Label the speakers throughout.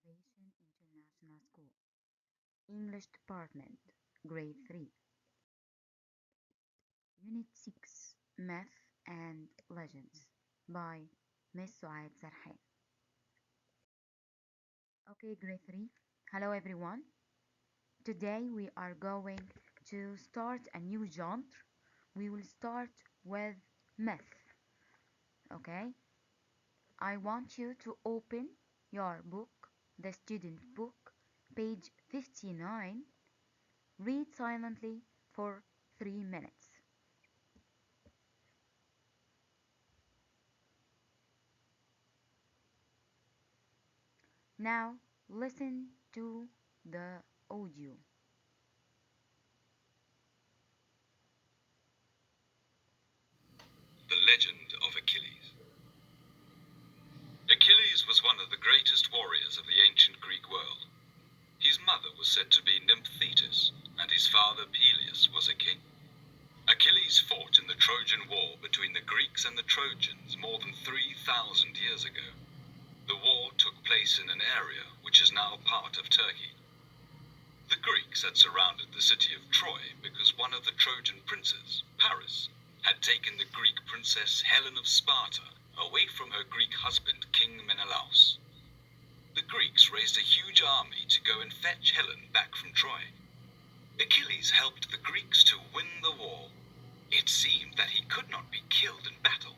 Speaker 1: Innovation International School, English Department, Grade 3, Unit 6, Myth and Legends by Miss Suaid Sarhan. Okay, Grade 3. Hello everyone. Today we are going to start a new genre. We will start with myth. Okay? I want you to open your book, the student book, page 59. Read silently for 3 minutes. Now listen to the audio.
Speaker 2: The legend of Achilles. Achilles was one of the greatest warriors of the ancient Greek world. His mother was said to be Nymph Thetis, and his father Peleus was a king. Achilles fought in the Trojan War between the Greeks and the Trojans more than 3,000 years ago. The war took place in an area which is now part of Turkey. The Greeks had surrounded the city of Troy because one of the Trojan princes, Paris, had taken the Greek princess Helen of Sparta away from her Greek husband, King Menelaus. The Greeks raised a huge army to go and fetch Helen back from Troy. Achilles helped the Greeks to win the war. It seemed that he could not be killed in battle.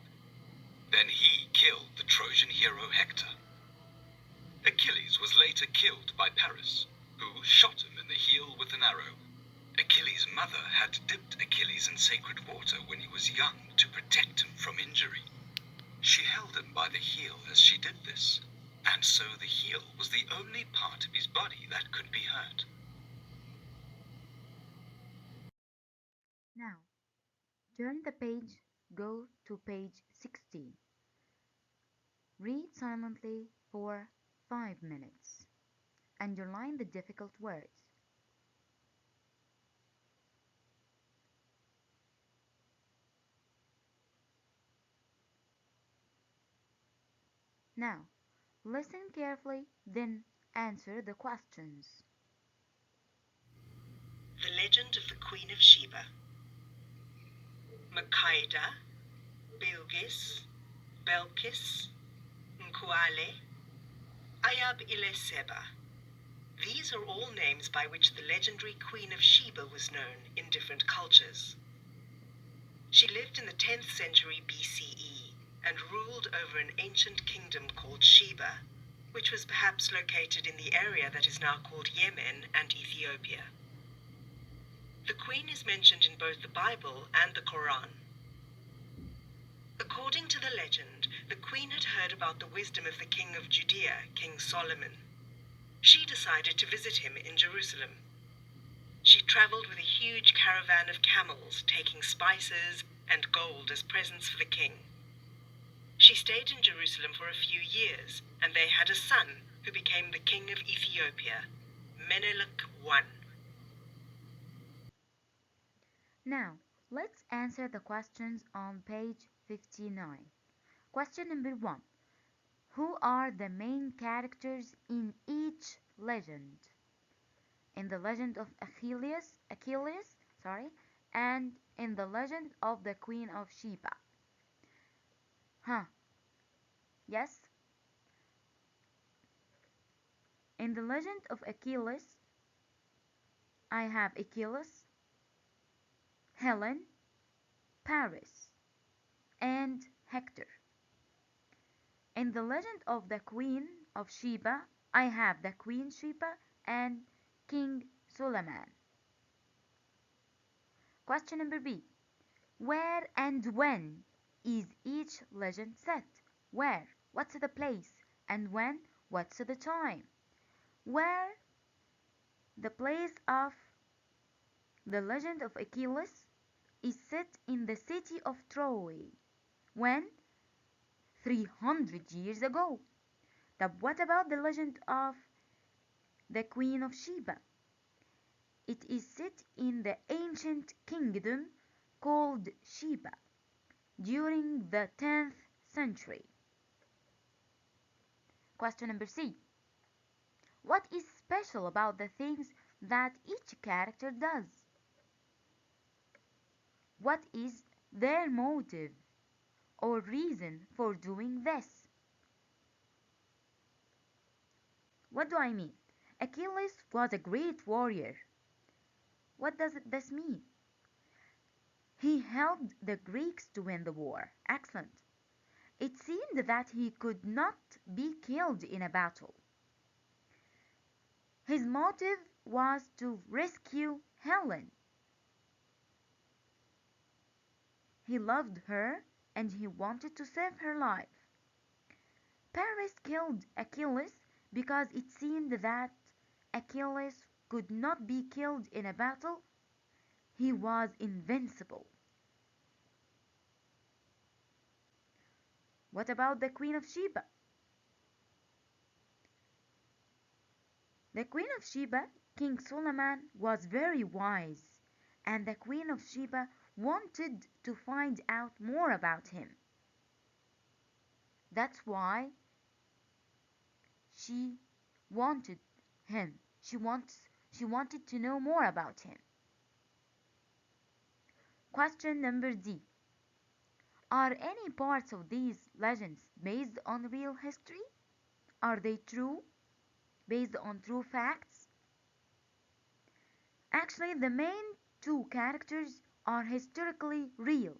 Speaker 2: Then he killed the Trojan hero Hector. Achilles was later killed by Paris, who shot him in the heel with an arrow. Achilles' mother had dipped Achilles in sacred water when he was young to protect him from injury. She held him by the heel as she did this, and so the heel was the only part of his body that could be hurt.
Speaker 1: Now turn the page, go to page 16. Read silently for 5 minutes. Underline the difficult words. Now, listen carefully, then answer the questions.
Speaker 3: The Legend of the Queen of Sheba. Makeda, Bilgis, Belkis, Nkuale, Ayab ile Seba. These are all names by which the legendary Queen of Sheba was known in different cultures. She lived in the 10th century BCE and ruled over an ancient kingdom called Sheba, which was perhaps located in the area that is now called Yemen and Ethiopia. The queen is mentioned in both the Bible and the Quran. According to the legend, the queen had heard about the wisdom of the king of Judea, King Solomon. She decided to visit him in Jerusalem. She traveled with a huge caravan of camels, taking spices and gold as presents for the king. She stayed in Jerusalem for a few years, and they had a son who became the king of Ethiopia, Menelik I.
Speaker 1: Now, let's answer the questions on page 59. Question number 1. Who are the main characters in each legend? In the legend of Achilles, and in the legend of the Queen of Sheba. Huh? Yes? In the legend of Achilles, I have Achilles, Helen, Paris, and Hector. In the legend of the Queen of Sheba, I have the Queen Sheba and King Suleiman. Question number B. Where and when is each legend set? Where? What's the place? And when? What's the time? Where? The place of the legend of Achilles is set in the city of Troy. When? 300 years ago. But what about the legend of the Queen of Sheba? It is set in the ancient kingdom called Sheba during the 10th century. Question number C. What is special about the things that each character does? What is their motive or reason for doing this? What do I mean? Achilles was a great warrior. What does this mean? He helped the Greeks to win the war. Excellent. It seemed that he could not be killed in a battle. His motive was to rescue Helen. He loved her and he wanted to save her life. Paris killed Achilles because it seemed that Achilles could not be killed in a battle. He was invincible. What about the Queen of Sheba? The Queen of Sheba, King Solomon, was very wise, and the Queen of Sheba wanted to find out more about him. That's why she wanted him. She wanted to know more about him. Question number D. Are any parts of these legends based on real history? Are they true? Based on true facts? Actually, the main two characters are historically real.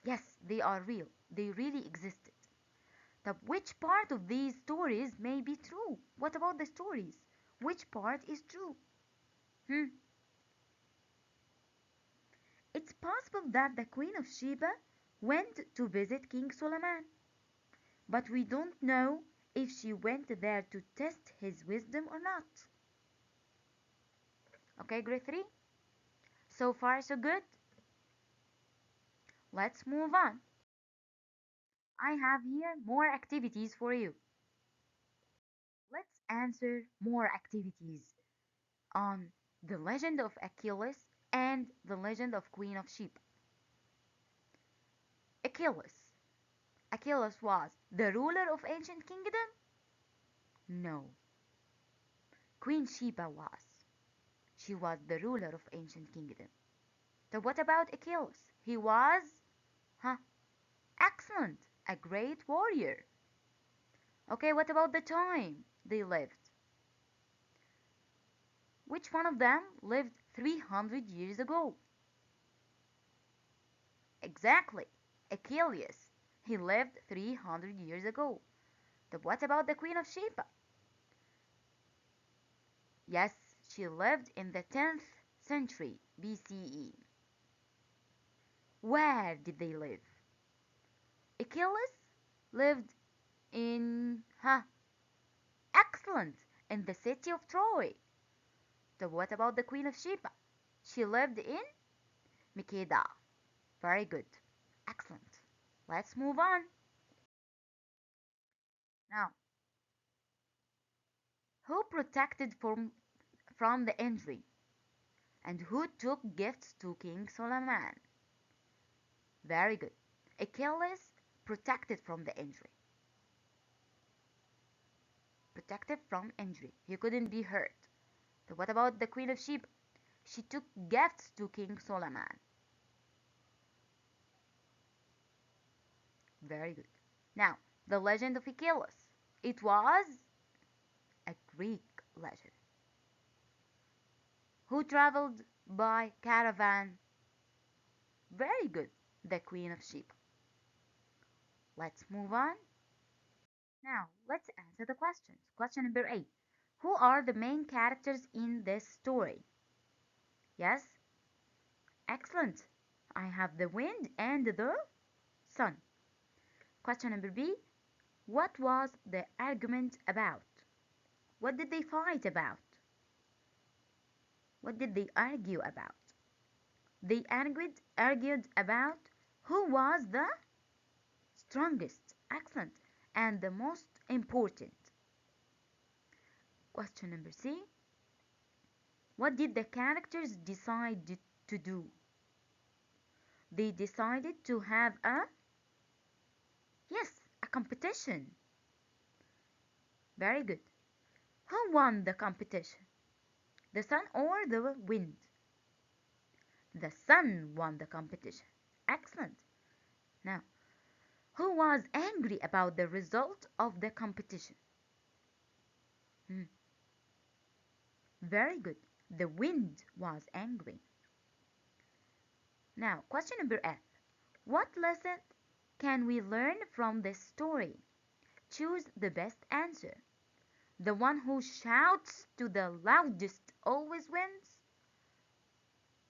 Speaker 1: Yes, they are real. They really existed. Which part of these stories may be true? What about the stories? Which part is true? It's possible that the Queen of Sheba went to visit King Solomon, but we don't know if she went there to test his wisdom or not. Okay, grade 3? So far, so good? Let's move on. I have here more activities for you. Let's answer more activities on the legend of Achilles and the legend of Queen of Sheba. Achilles. Achilles was the ruler of ancient kingdom? No. Queen Sheba was. She was the ruler of ancient kingdom. So what about Achilles? He was, excellent, a great warrior. Okay, what about the time they lived? Which one of them lived 300 years ago? Exactly, Achilles. He lived 300 years ago. But what about the Queen of Sheba? Yes, she lived in the 10th century BCE. Where did they live? Achilles lived in, excellent, in the city of Troy. So what about the Queen of Sheba? She lived in Makeda. Very good. Excellent. Let's move on. Now, who protected from the injury? And who took gifts to King Solomon? Very good. Achilles protected from the injury. Protected from injury. He couldn't be hurt. So what about the Queen of Sheba? She took gifts to King Solomon. Very good. Now, the legend of Achilles. It was a Greek legend. Who traveled by caravan? Very good. The Queen of Sheba. Let's move on. Now, let's answer the questions. Question number 8. Who are the main characters in this story? Yes? Excellent. I have the wind and the sun. Question number B. What was the argument about? What did they fight about? What did they argue about? They argued about who was the strongest, excellent, and the most important. Question number C. What did the characters decide to do? They decided to have a competition. Very good. Who won the competition? The sun or the wind? The sun won the competition. Excellent. Now, who was angry about the result of the competition? Hmm. Very good. The wind was angry. Now, question number F. What lesson can we learn from this story? Choose the best answer. The one who shouts to the loudest always wins?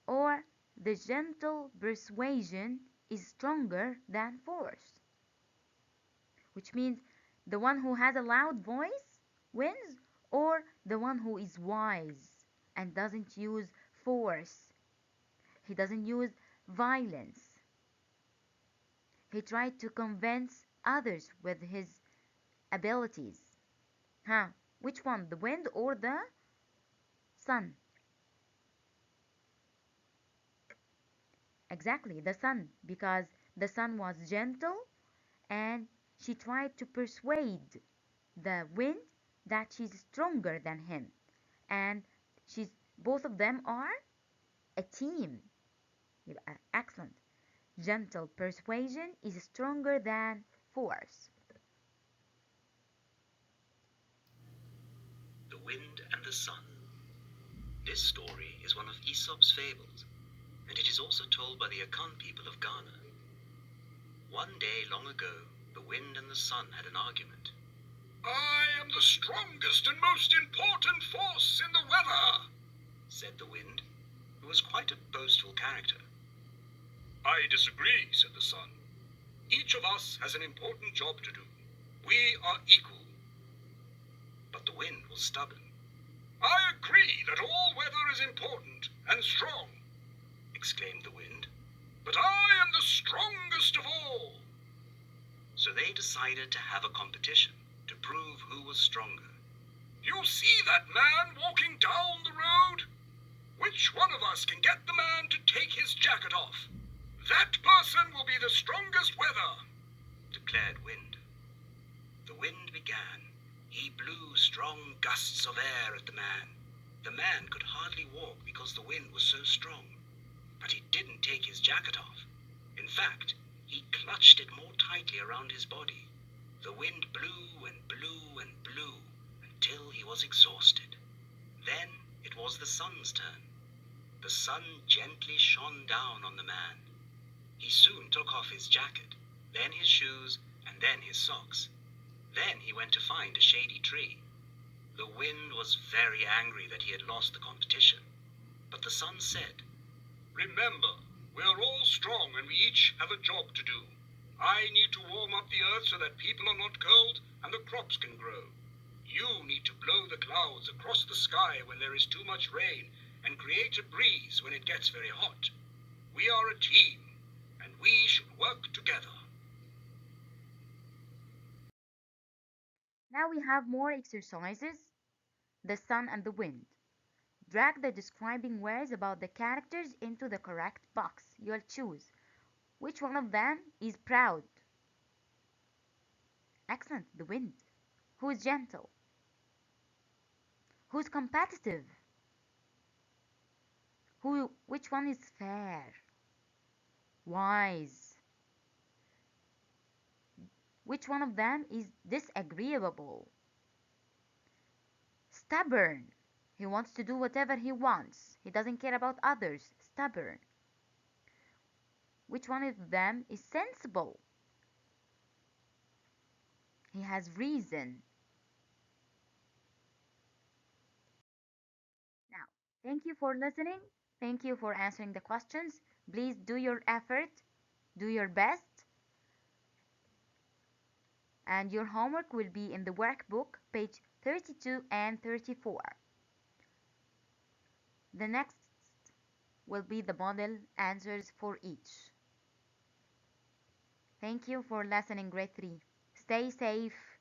Speaker 1: Or the gentle persuasion is stronger than force? Which means the one who has a loud voice wins, or the one who is wise and doesn't use force. He doesn't use violence. He tried to convince others with his abilities. Huh? Which one? The wind or the sun? Exactly, the sun, because the sun was gentle and she tried to persuade the wind that she's stronger than him. And she's both of them are a team. Excellent. Gentle persuasion is stronger than force.
Speaker 2: The Wind and the Sun. This story is one of Aesop's fables, and it is also told by the Akan people of Ghana. One day long ago, the wind and the sun had an argument. "I am the strongest and most important force in the weather," said the wind, who was quite a boastful character. "I disagree," said the sun. "Each of us has an important job to do. We are equal." But the wind was stubborn. "I agree that all weather is important and strong," exclaimed the wind. "But I am the strongest of all." So they decided to have a competition to prove who was stronger. "You see that man walking down the road? Which one of us can get the man to take his jacket off? That person will be the strongest weather," declared Wind. The wind began. He blew strong gusts of air at the man. The man could hardly walk because the wind was so strong. But he didn't take his jacket off. In fact, he clutched it more tightly around his body. The wind blew and blew and blew until he was exhausted. Then it was the sun's turn. The sun gently shone down on the man. He soon took off his jacket, then his shoes, and then his socks. Then he went to find a shady tree. The wind was very angry that he had lost the competition. But the sun said, "Remember, we are all strong and we each have a job to do. I need to warm up the earth so that people are not cold and the crops can grow. You need to blow the clouds across the sky when there is too much rain and create a breeze when it gets very hot. We are a team and we should work together."
Speaker 1: Now we have more exercises. The sun and the wind. Drag the describing words about the characters into the correct box. You'll choose. Which one of them is proud? Excellent, the wind. Who is gentle? Who's competitive? Which one is fair? Wise? Which one of them is disagreeable? Stubborn. He wants to do whatever he wants. He doesn't care about others. Stubborn. Which one of them is sensible? He has reason. Now, thank you for listening. Thank you for answering the questions. Please do your effort, do your best, and your homework will be in the workbook, page 32 and 34. The next will be the model answers for each. Thank you for listening, grade 3. Stay safe.